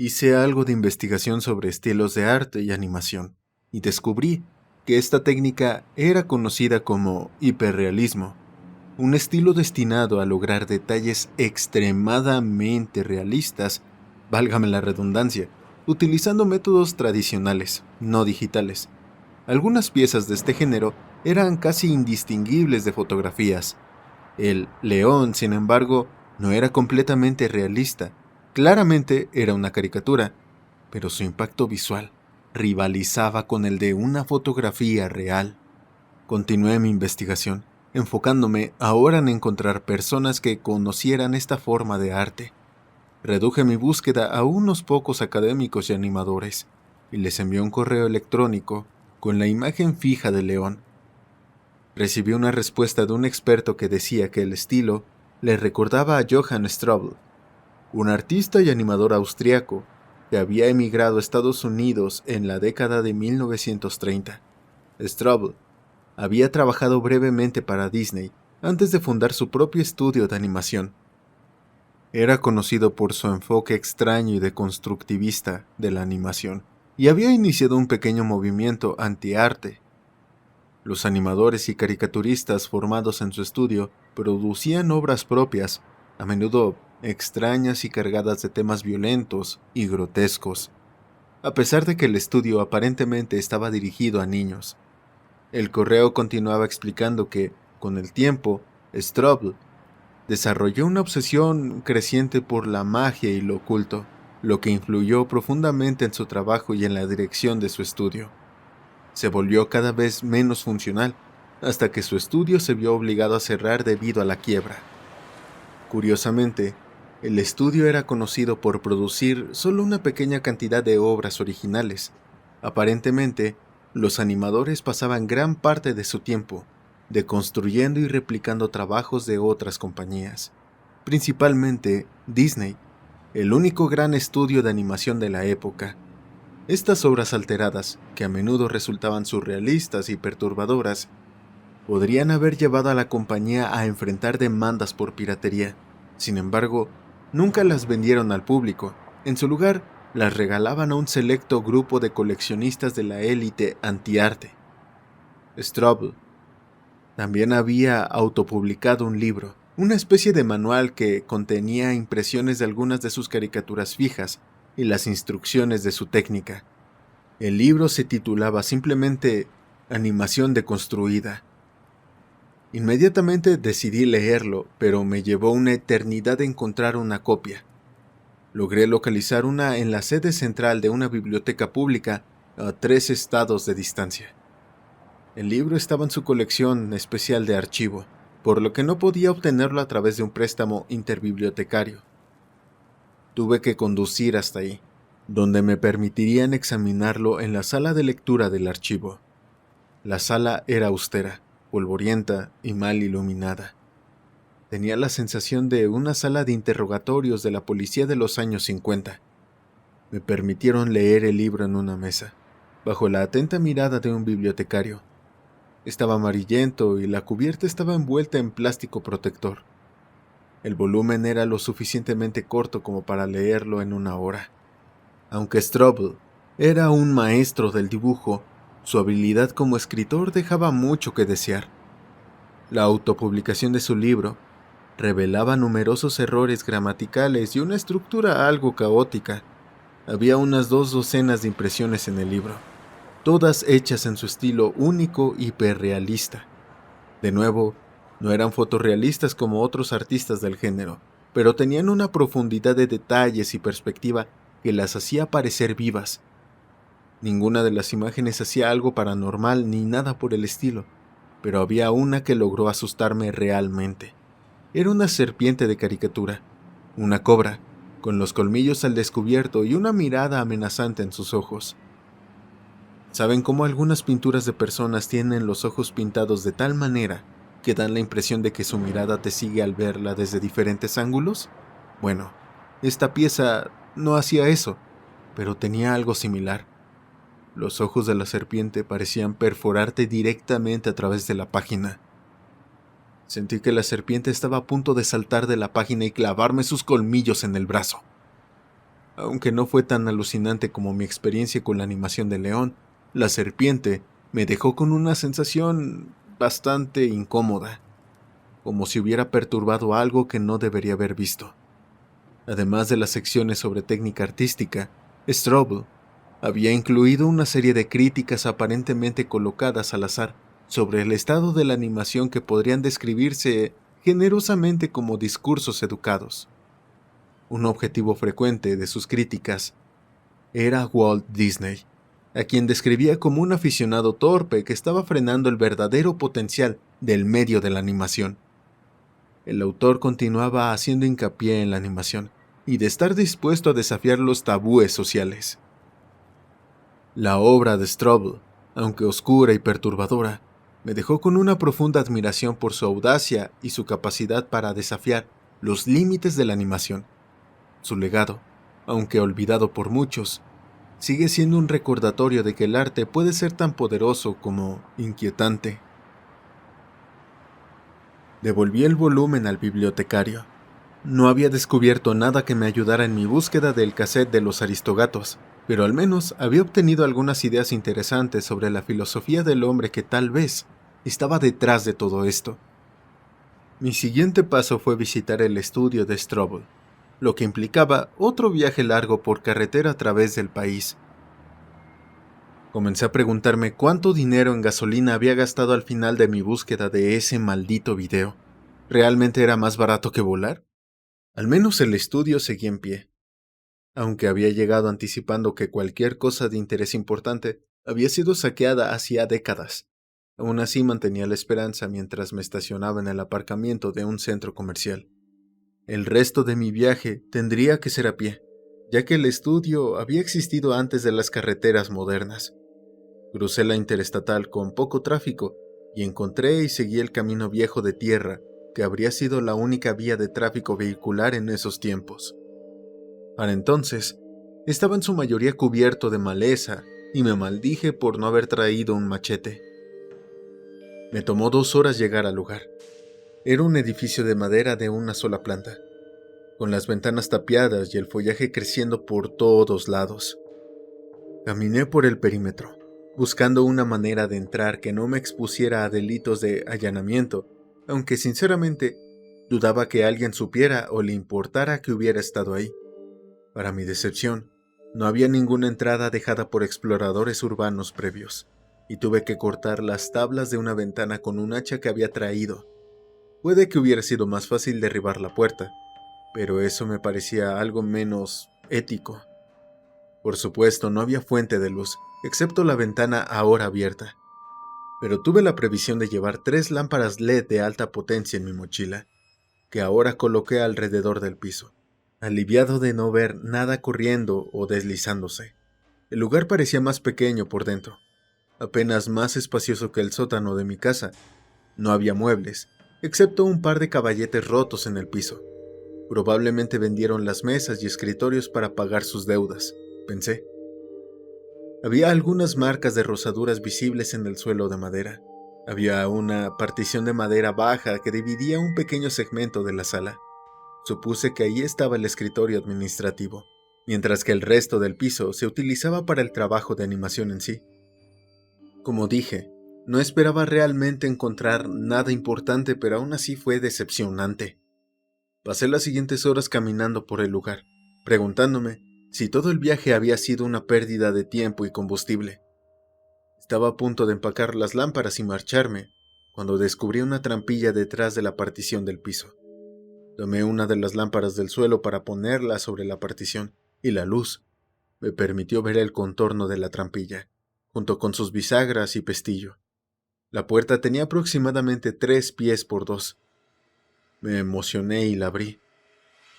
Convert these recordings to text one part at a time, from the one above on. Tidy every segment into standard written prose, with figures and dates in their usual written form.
Hice algo de investigación sobre estilos de arte y animación, y descubrí que esta técnica era conocida como hiperrealismo, un estilo destinado a lograr detalles extremadamente realistas, válgame la redundancia, utilizando métodos tradicionales, no digitales. Algunas piezas de este género eran casi indistinguibles de fotografías. El león, sin embargo, no era completamente realista. Claramente era una caricatura, pero su impacto visual rivalizaba con el de una fotografía real. Continué mi investigación, enfocándome ahora en encontrar personas que conocieran esta forma de arte. Reduje mi búsqueda a unos pocos académicos y animadores, y les envié un correo electrónico con la imagen fija del león. Recibí una respuesta de un experto que decía que el estilo le recordaba a Johann Strobel, un artista y animador austriaco que había emigrado a Estados Unidos en la década de 1930. Strobel había trabajado brevemente para Disney antes de fundar su propio estudio de animación. Era conocido por su enfoque extraño y deconstructivista de la animación, y había iniciado un pequeño movimiento anti-arte. Los animadores y caricaturistas formados en su estudio producían obras propias, a menudo extrañas y cargadas de temas violentos y grotescos, a pesar de que el estudio aparentemente estaba dirigido a niños. El correo continuaba explicando que, con el tiempo, Strobel desarrolló una obsesión creciente por la magia y lo oculto, lo que influyó profundamente en su trabajo y en la dirección de su estudio. Se volvió cada vez menos funcional, hasta que su estudio se vio obligado a cerrar debido a la quiebra. Curiosamente, el estudio era conocido por producir solo una pequeña cantidad de obras originales. Aparentemente, los animadores pasaban gran parte de su tiempo deconstruyendo y replicando trabajos de otras compañías, principalmente Disney, el único gran estudio de animación de la época. Estas obras alteradas, que a menudo resultaban surrealistas y perturbadoras, podrían haber llevado a la compañía a enfrentar demandas por piratería. Sin embargo, nunca las vendieron al público. En su lugar, las regalaban a un selecto grupo de coleccionistas de la élite antiarte. Strobel también había autopublicado un libro, una especie de manual que contenía impresiones de algunas de sus caricaturas fijas y las instrucciones de su técnica. El libro se titulaba simplemente Animación deconstruida. Inmediatamente decidí leerlo, pero me llevó una eternidad encontrar una copia. Logré localizar una en la sede central de una biblioteca pública a 3 estados de distancia. El libro estaba en su colección especial de archivo, por lo que no podía obtenerlo a través de un préstamo interbibliotecario. Tuve que conducir hasta ahí, donde me permitirían examinarlo en la sala de lectura del archivo. La sala era austera, polvorienta y mal iluminada. Tenía la sensación de una sala de interrogatorios de la policía de los años 50. Me permitieron leer el libro en una mesa, bajo la atenta mirada de un bibliotecario. Estaba amarillento y la cubierta estaba envuelta en plástico protector. El volumen era lo suficientemente corto como para leerlo en una hora. Aunque Strobel era un maestro del dibujo, su habilidad como escritor dejaba mucho que desear. La autopublicación de su libro revelaba numerosos errores gramaticales y una estructura algo caótica. Había unas 2 docenas de impresiones en el libro, todas hechas en su estilo único y hiperrealista. De nuevo, no eran fotorrealistas como otros artistas del género, pero tenían una profundidad de detalles y perspectiva que las hacía parecer vivas. Ninguna de las imágenes hacía algo paranormal ni nada por el estilo, pero había una que logró asustarme realmente. Era una serpiente de caricatura, una cobra, con los colmillos al descubierto y una mirada amenazante en sus ojos. ¿Saben cómo algunas pinturas de personas tienen los ojos pintados de tal manera que dan la impresión de que su mirada te sigue al verla desde diferentes ángulos? Bueno, esta pieza no hacía eso, pero tenía algo similar. Los ojos de la serpiente parecían perforarte directamente a través de la página. Sentí que la serpiente estaba a punto de saltar de la página y clavarme sus colmillos en el brazo. Aunque no fue tan alucinante como mi experiencia con la animación de León, la serpiente me dejó con una sensación bastante incómoda, como si hubiera perturbado algo que no debería haber visto. Además de las secciones sobre técnica artística, Strobel había incluido una serie de críticas aparentemente colocadas al azar sobre el estado de la animación que podrían describirse generosamente como discursos educados. Un objetivo frecuente de sus críticas era Walt Disney, a quien describía como un aficionado torpe que estaba frenando el verdadero potencial del medio de la animación. El autor continuaba haciendo hincapié en la animación y de estar dispuesto a desafiar los tabúes sociales. La obra de Strobel, aunque oscura y perturbadora, me dejó con una profunda admiración por su audacia y su capacidad para desafiar los límites de la animación. Su legado, aunque olvidado por muchos, sigue siendo un recordatorio de que el arte puede ser tan poderoso como inquietante. Devolví el volumen al bibliotecario. No había descubierto nada que me ayudara en mi búsqueda del cassette de los Aristogatos, pero al menos había obtenido algunas ideas interesantes sobre la filosofía del hombre que tal vez estaba detrás de todo esto. Mi siguiente paso fue visitar el estudio de Strobel, lo que implicaba otro viaje largo por carretera a través del país. Comencé a preguntarme cuánto dinero en gasolina había gastado al final de mi búsqueda de ese maldito video. ¿Realmente era más barato que volar? Al menos el estudio seguía en pie. Aunque había llegado anticipando que cualquier cosa de interés importante había sido saqueada hacía décadas, aún así mantenía la esperanza mientras me estacionaba en el aparcamiento de un centro comercial. El resto de mi viaje tendría que ser a pie, ya que el estudio había existido antes de las carreteras modernas. Crucé la interestatal con poco tráfico y encontré y seguí el camino viejo de tierra que habría sido la única vía de tráfico vehicular en esos tiempos. Para entonces, estaba en su mayoría cubierto de maleza y me maldije por no haber traído un machete. Me tomó 2 horas llegar al lugar. Era un edificio de madera de una sola planta, con las ventanas tapiadas y el follaje creciendo por todos lados. Caminé por el perímetro, buscando una manera de entrar que no me expusiera a delitos de allanamiento, aunque sinceramente dudaba que alguien supiera o le importara que hubiera estado ahí. Para mi decepción, no había ninguna entrada dejada por exploradores urbanos previos, y tuve que cortar las tablas de una ventana con un hacha que había traído. Puede que hubiera sido más fácil derribar la puerta, pero eso me parecía algo menos ético. Por supuesto, no había fuente de luz, excepto la ventana ahora abierta. Pero tuve la previsión de llevar 3 lámparas LED de alta potencia en mi mochila, que ahora coloqué alrededor del piso, aliviado de no ver nada corriendo o deslizándose. El lugar parecía más pequeño por dentro, apenas más espacioso que el sótano de mi casa. No había muebles, excepto un par de caballetes rotos en el piso. Probablemente vendieron las mesas y escritorios para pagar sus deudas, pensé. Había algunas marcas de rozaduras visibles en el suelo de madera. Había una partición de madera baja que dividía un pequeño segmento de la sala. Supuse que ahí estaba el escritorio administrativo, mientras que el resto del piso se utilizaba para el trabajo de animación en sí. Como dije, no esperaba realmente encontrar nada importante, pero aún así fue decepcionante. Pasé las siguientes horas caminando por el lugar, preguntándome si todo el viaje había sido una pérdida de tiempo y combustible. Estaba a punto de empacar las lámparas y marcharme, cuando descubrí una trampilla detrás de la partición del piso. Tomé una de las lámparas del suelo para ponerla sobre la partición, y la luz me permitió ver el contorno de la trampilla, junto con sus bisagras y pestillo. La puerta tenía aproximadamente 3 pies por 2. Me emocioné y la abrí.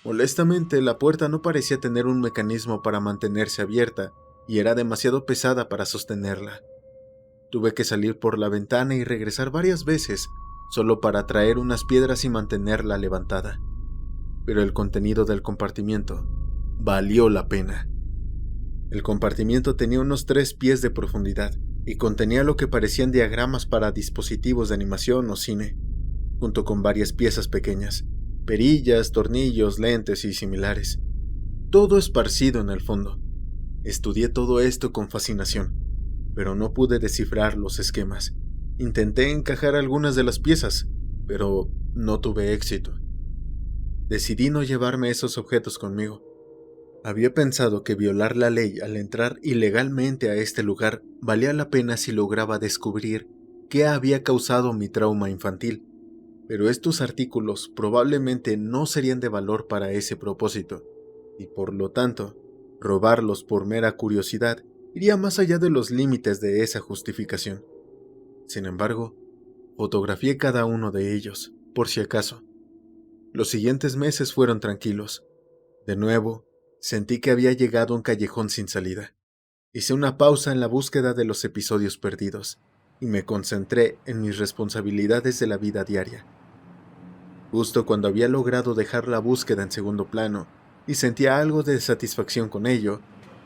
Molestamente, la puerta no parecía tener un mecanismo para mantenerse abierta y era demasiado pesada para sostenerla. Tuve que salir por la ventana y regresar varias veces solo para traer unas piedras y mantenerla levantada. Pero el contenido del compartimiento valió la pena. El compartimiento tenía unos 3 pies de profundidad y contenía lo que parecían diagramas para dispositivos de animación o cine, junto con varias piezas pequeñas, perillas, tornillos, lentes y similares. todo esparcido en el fondo. Estudié todo esto con fascinación, pero no pude descifrar los esquemas. Intenté encajar algunas de las piezas, pero no tuve éxito. Decidí no llevarme esos objetos conmigo. Había pensado que violar la ley al entrar ilegalmente a este lugar valía la pena si lograba descubrir qué había causado mi trauma infantil, pero estos artículos probablemente no serían de valor para ese propósito, y por lo tanto, robarlos por mera curiosidad iría más allá de los límites de esa justificación. Sin embargo, fotografié cada uno de ellos, por si acaso. Los siguientes meses fueron tranquilos. De nuevo, sentí que había llegado a un callejón sin salida. Hice una pausa en la búsqueda de los episodios perdidos y me concentré en mis responsabilidades de la vida diaria. Justo cuando había logrado dejar la búsqueda en segundo plano y sentía algo de satisfacción con ello,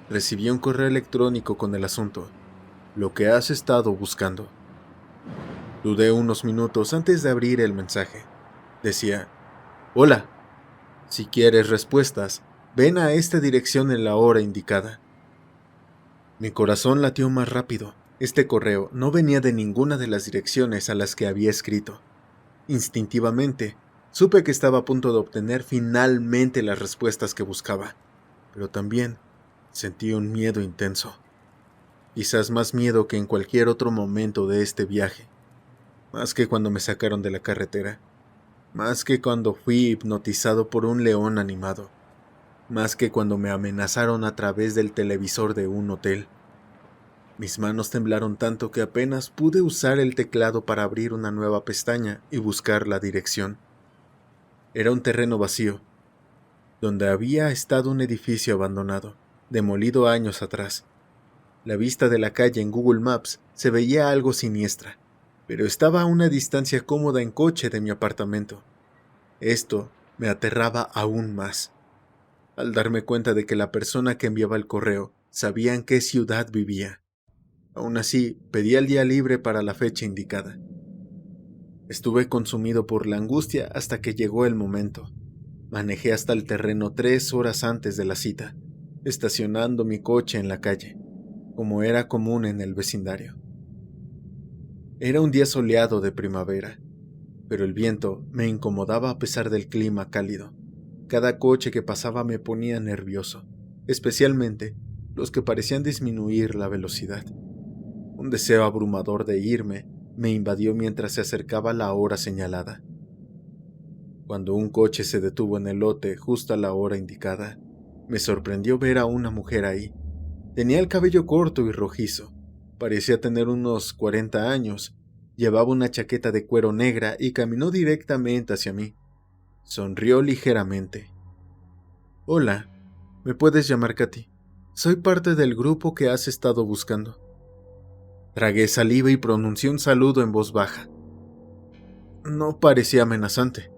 recibí un correo electrónico con el asunto: lo que has estado buscando. Dudé unos minutos antes de abrir el mensaje. Decía: hola, si quieres respuestas, ven a esta dirección en la hora indicada. Mi corazón latió más rápido. Este correo no venía de ninguna de las direcciones a las que había escrito. Instintivamente, supe que estaba a punto de obtener finalmente las respuestas que buscaba, pero también sentí un miedo intenso. Quizás más miedo que en cualquier otro momento de este viaje. Más que cuando me sacaron de la carretera. Más que cuando fui hipnotizado por un león animado. Más que cuando me amenazaron a través del televisor de un hotel. Mis manos temblaron tanto que apenas pude usar el teclado para abrir una nueva pestaña y buscar la dirección. Era un terreno vacío, donde había estado un edificio abandonado, demolido años atrás. La vista de la calle en Google Maps se veía algo siniestra, pero estaba a una distancia cómoda en coche de mi apartamento. Esto me aterraba aún más, al darme cuenta de que la persona que enviaba el correo sabía en qué ciudad vivía. Aún así, pedí el día libre para la fecha indicada. Estuve consumido por la angustia hasta que llegó el momento. Manejé hasta el terreno 3 horas antes de la cita, estacionando mi coche en la calle, como era común en el vecindario. Era un día soleado de primavera, pero el viento me incomodaba a pesar del clima cálido. Cada coche que pasaba me ponía nervioso, especialmente los que parecían disminuir la velocidad. Un deseo abrumador de irme me invadió mientras se acercaba la hora señalada. Cuando un coche se detuvo en el lote justo a la hora indicada, me sorprendió ver a una mujer ahí. Tenía el cabello corto y rojizo, parecía tener unos 40 años, llevaba una chaqueta de cuero negra y caminó directamente hacia mí. Sonrió ligeramente. Hola, me puedes llamar Katy. Soy parte del grupo que has estado buscando. Tragué saliva y pronuncié un saludo en voz baja. No parecía amenazante.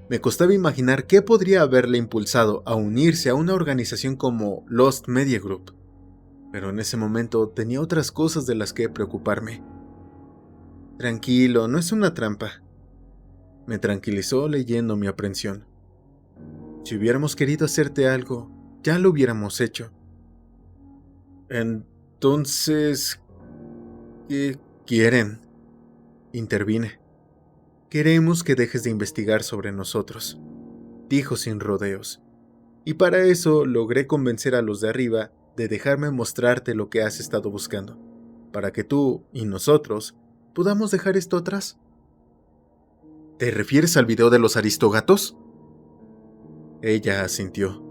Me costaba imaginar qué podría haberle impulsado a unirse a una organización como Lost Media Group, pero en ese momento tenía otras cosas de las que preocuparme. Tranquilo, no es una trampa. Me tranquilizó leyendo mi aprensión. Si hubiéramos querido hacerte algo, ya lo hubiéramos hecho. Entonces, ¿qué quieren? Intervine. Queremos que dejes de investigar sobre nosotros, dijo sin rodeos. Y para eso logré convencer a los de arriba de dejarme mostrarte lo que has estado buscando, para que tú y nosotros podamos dejar esto atrás. ¿Te refieres al video de los aristogatos? Ella asintió.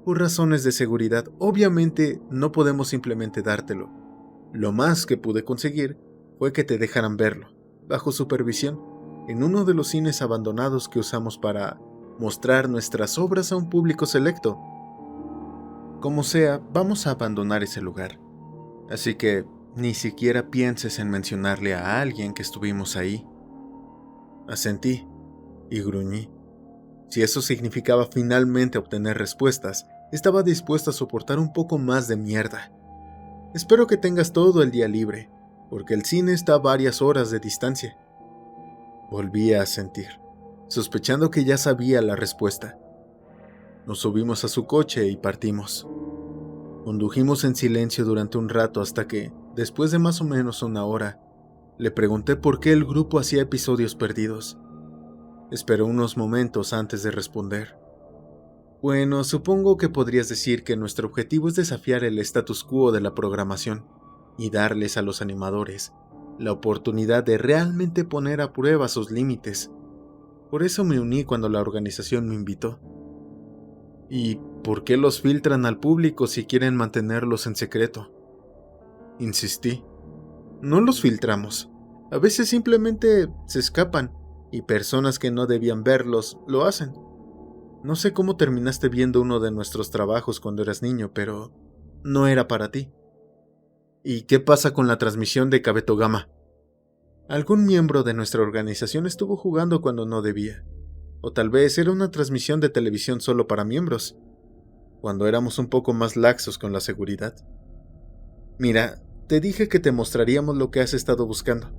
Por razones de seguridad, obviamente no podemos simplemente dártelo. Lo más que pude conseguir fue que te dejaran verlo, bajo supervisión, en uno de los cines abandonados que usamos para mostrar nuestras obras a un público selecto. Como sea, vamos a abandonar ese lugar. Así que ni siquiera pienses en mencionarle a alguien que estuvimos ahí. Asentí y gruñí. Si eso significaba finalmente obtener respuestas, estaba dispuesto a soportar un poco más de mierda. Espero que tengas todo el día libre, porque el cine está a varias horas de distancia. Volví a asentir, sospechando que ya sabía la respuesta. Nos subimos a su coche y partimos. Condujimos en silencio durante un rato hasta que, después de más o menos una hora, le pregunté por qué el grupo hacía episodios perdidos. Esperó unos momentos antes de responder. Bueno, supongo que podrías decir que nuestro objetivo es desafiar el status quo de la programación y darles a los animadores la oportunidad de realmente poner a prueba sus límites. Por eso me uní cuando la organización me invitó. ¿Y por qué los filtran al público si quieren mantenerlos en secreto? Insistí. No los filtramos. A veces simplemente se escapan y personas que no debían verlos lo hacen. No sé cómo terminaste viendo uno de nuestros trabajos cuando eras niño, pero no era para ti. ¿Y qué pasa con la transmisión de Kabetogama? Algún miembro de nuestra organización estuvo jugando cuando no debía. O tal vez era una transmisión de televisión solo para miembros, cuando éramos un poco más laxos con la seguridad. Mira, te dije que te mostraríamos lo que has estado buscando.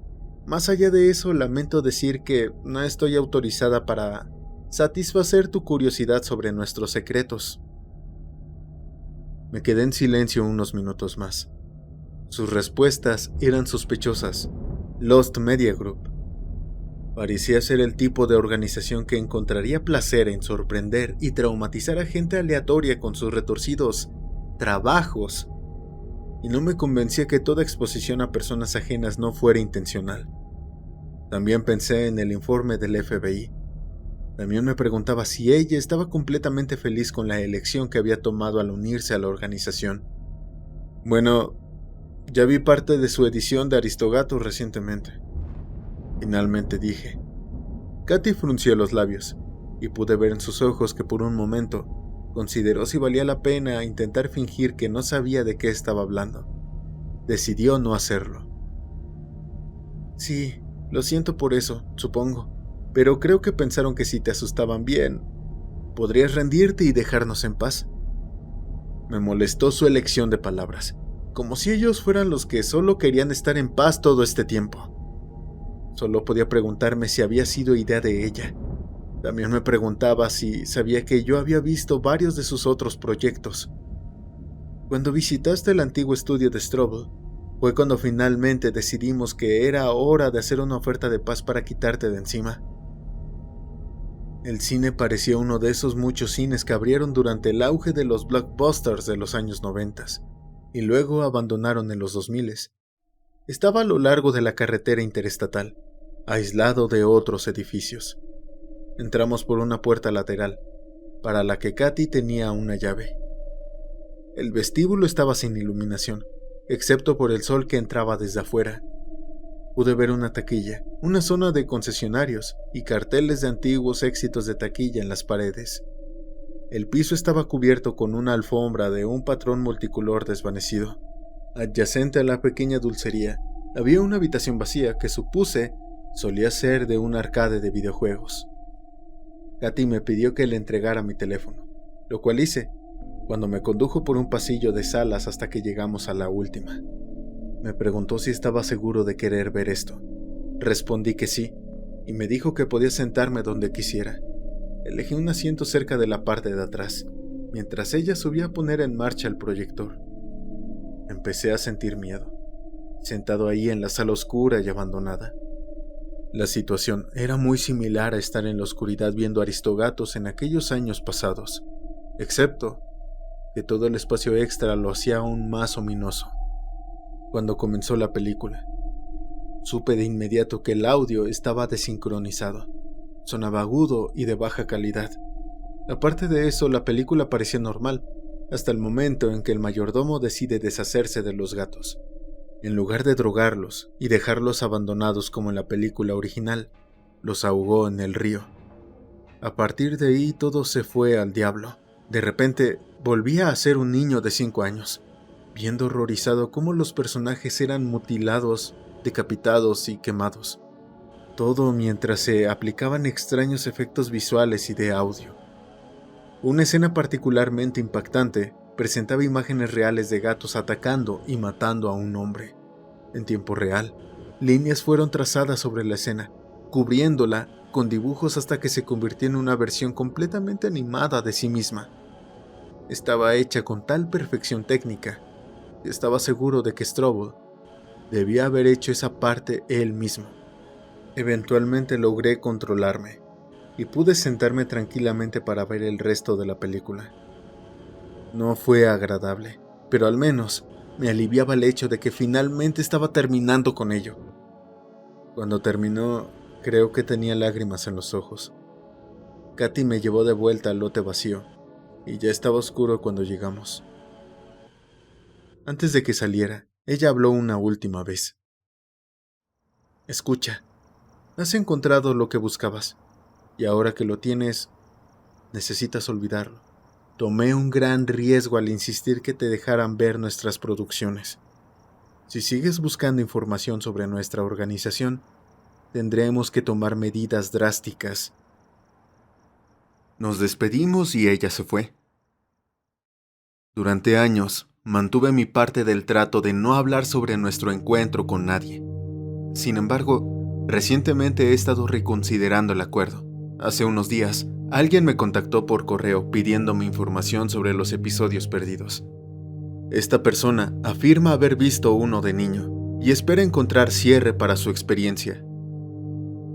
Más allá de eso, lamento decir que no estoy autorizada para satisfacer tu curiosidad sobre nuestros secretos. Me quedé en silencio unos minutos más. Sus respuestas eran sospechosas. Lost Media Group. Parecía ser el tipo de organización que encontraría placer en sorprender y traumatizar a gente aleatoria con sus retorcidos trabajos. Y no me convencía que toda exposición a personas ajenas no fuera intencional. También pensé en el informe del FBI. También me preguntaba si ella estaba completamente feliz con la elección que había tomado al unirse a la organización. Bueno, ya vi parte de su edición de Aristogatos recientemente. Finalmente dije. Katy frunció los labios, y pude ver en sus ojos que por un momento consideró si valía la pena intentar fingir que no sabía de qué estaba hablando. Decidió no hacerlo. Sí, lo siento por eso, supongo, pero creo que pensaron que si te asustaban bien, podrías rendirte y dejarnos en paz. Me molestó su elección de palabras, como si ellos fueran los que solo querían estar en paz todo este tiempo. Solo podía preguntarme si había sido idea de ella. También me preguntaba si sabía que yo había visto varios de sus otros proyectos. Cuando visitaste el antiguo estudio de Strobel, fue cuando finalmente decidimos que era hora de hacer una oferta de paz para quitarte de encima. El cine parecía uno de esos muchos cines que abrieron durante el auge de los blockbusters de los años 90 y luego abandonaron en los 2000. Estaba a lo largo de la carretera interestatal, aislado de otros edificios. Entramos por una puerta lateral, para la que Katy tenía una llave. El vestíbulo estaba sin iluminación, excepto por el sol que entraba desde afuera. Pude ver una taquilla, una zona de concesionarios y carteles de antiguos éxitos de taquilla en las paredes. El piso estaba cubierto con una alfombra de un patrón multicolor desvanecido. Adyacente a la pequeña dulcería, había una habitación vacía que supuse solía ser de un arcade de videojuegos. Katy me pidió que le entregara mi teléfono, lo cual hice, cuando me condujo por un pasillo de salas hasta que llegamos a la última. Me preguntó si estaba seguro de querer ver esto. Respondí que sí, y me dijo que podía sentarme donde quisiera. Elegí un asiento cerca de la parte de atrás, mientras ella subía a poner en marcha el proyector. Empecé a sentir miedo, sentado ahí en la sala oscura y abandonada. La situación era muy similar a estar en la oscuridad viendo Aristogatos en aquellos años pasados, excepto que todo el espacio extra lo hacía aún más ominoso. Cuando comenzó la película, supe de inmediato que el audio estaba desincronizado, sonaba agudo y de baja calidad. Aparte de eso, la película parecía normal, hasta el momento en que el mayordomo decide deshacerse de los gatos. En lugar de drogarlos y dejarlos abandonados como en la película original, los ahogó en el río. A partir de ahí todo se fue al diablo. De repente, volvía a ser un niño de 5 años, viendo horrorizado cómo los personajes eran mutilados, decapitados y quemados. Todo mientras se aplicaban extraños efectos visuales y de audio. Una escena particularmente impactante presentaba imágenes reales de gatos atacando y matando a un hombre. En tiempo real, líneas fueron trazadas sobre la escena, cubriéndola con dibujos hasta que se convirtió en una versión completamente animada de sí misma. estaba hecha con tal perfección técnica que estaba seguro de que Strobel debía haber hecho esa parte él mismo. Eventualmente logré controlarme y pude sentarme tranquilamente para ver el resto de la película. No fue agradable, pero al menos me aliviaba el hecho de que finalmente estaba terminando con ello. Cuando terminó, creo que tenía lágrimas en los ojos. Katy me llevó de vuelta al lote vacío, y ya estaba oscuro cuando llegamos. Antes de que saliera, ella habló una última vez. Escucha, has encontrado lo que buscabas, y ahora que lo tienes, necesitas olvidarlo. Tomé un gran riesgo al insistir que te dejaran ver nuestras producciones. Si sigues buscando información sobre nuestra organización, tendremos que tomar medidas drásticas. Nos despedimos y ella se fue. Durante años, mantuve mi parte del trato de no hablar sobre nuestro encuentro con nadie. Sin embargo, recientemente he estado reconsiderando el acuerdo. Hace unos días, alguien me contactó por correo pidiéndome información sobre los episodios perdidos. Esta persona afirma haber visto uno de niño y espera encontrar cierre para su experiencia.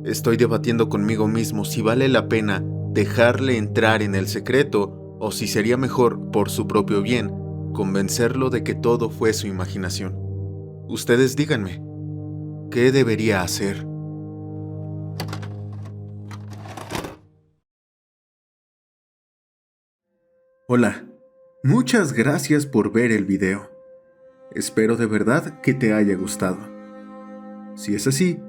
Estoy debatiendo conmigo mismo si vale la pena dejarle entrar en el secreto o si sería mejor, por su propio bien, convencerlo de que todo fue su imaginación. Ustedes díganme, ¿qué debería hacer? Hola, muchas gracias por ver el video. Espero de verdad que te haya gustado. Si es así,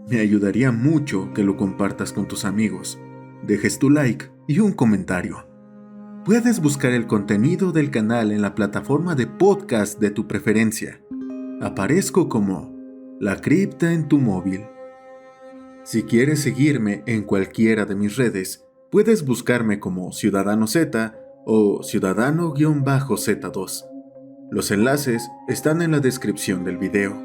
me ayudaría mucho que lo compartas con tus amigos, dejes tu like y un comentario. Puedes buscar el contenido del canal en la plataforma de podcast de tu preferencia. Aparezco como La Cripta en tu móvil. Si quieres seguirme en cualquiera de mis redes, puedes buscarme como Ciudadano Z o Ciudadano-Z2. Los enlaces están en la descripción del video.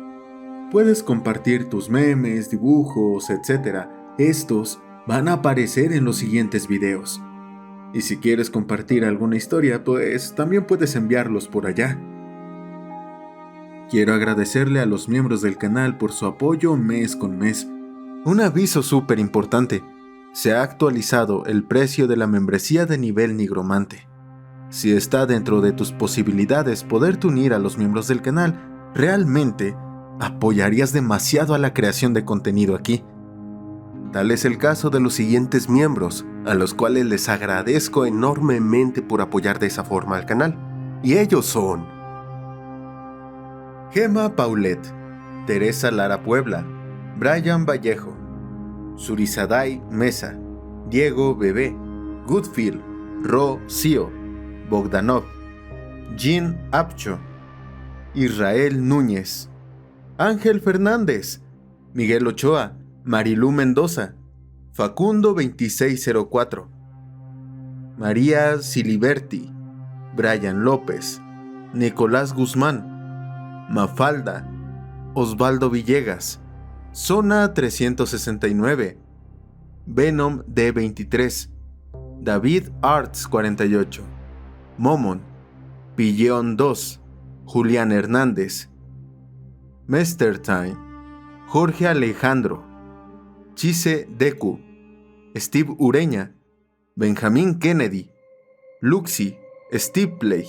Puedes compartir tus memes, dibujos, etc. Estos van a aparecer en los siguientes videos. Y si quieres compartir alguna historia, pues también puedes enviarlos por allá. Quiero agradecerle a los miembros del canal por su apoyo mes con mes. Un aviso súper importante. Se ha actualizado el precio de la membresía de nivel nigromante. Si está dentro de tus posibilidades poderte unir a los miembros del canal, realmente apoyarías demasiado a la creación de contenido aquí. Tal es el caso de los siguientes miembros, a los cuales les agradezco enormemente por apoyar de esa forma al canal. Y ellos son Gema Paulet, Teresa Lara Puebla, Brian Vallejo, Surisadai Mesa, Diego Bebé, Goodfield, Ro Sio, Bogdanov, Jean Apcho, Israel Núñez, Ángel Fernández, Miguel Ochoa, Marilú Mendoza, Facundo 2604, María Siliberti, Brian López, Nicolás Guzmán, Mafalda, Osvaldo Villegas, Zona 369, Venom D23, David Arts 48, Momon, Pilleón 2, Julián Hernández, Mestertime, Jorge Alejandro, Chise Deku, Steve Ureña, Benjamín Kennedy, Luxi, Steve Play,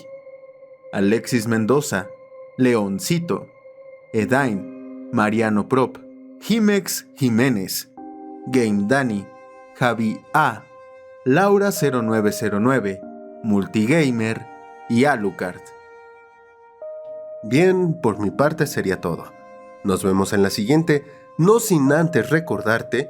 Alexis Mendoza, Leoncito, Edain, Mariano Prop, Jimex Jiménez, Game Dani, Javi A, Laura 0909, Multigamer y Alucard. Bien, por mi parte sería todo. Nos vemos en la siguiente, no sin antes recordarte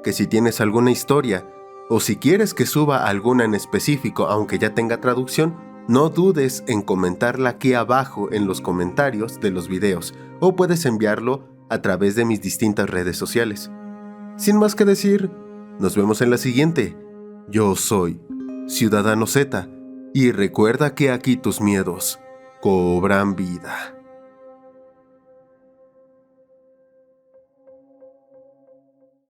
que si tienes alguna historia o si quieres que suba alguna en específico aunque ya tenga traducción, no dudes en comentarla aquí abajo en los comentarios de los videos o puedes enviarlo a través de mis distintas redes sociales. Sin más que decir, nos vemos en la siguiente. Yo soy Ciudadano Z y recuerda que aquí tus miedos cobran vida.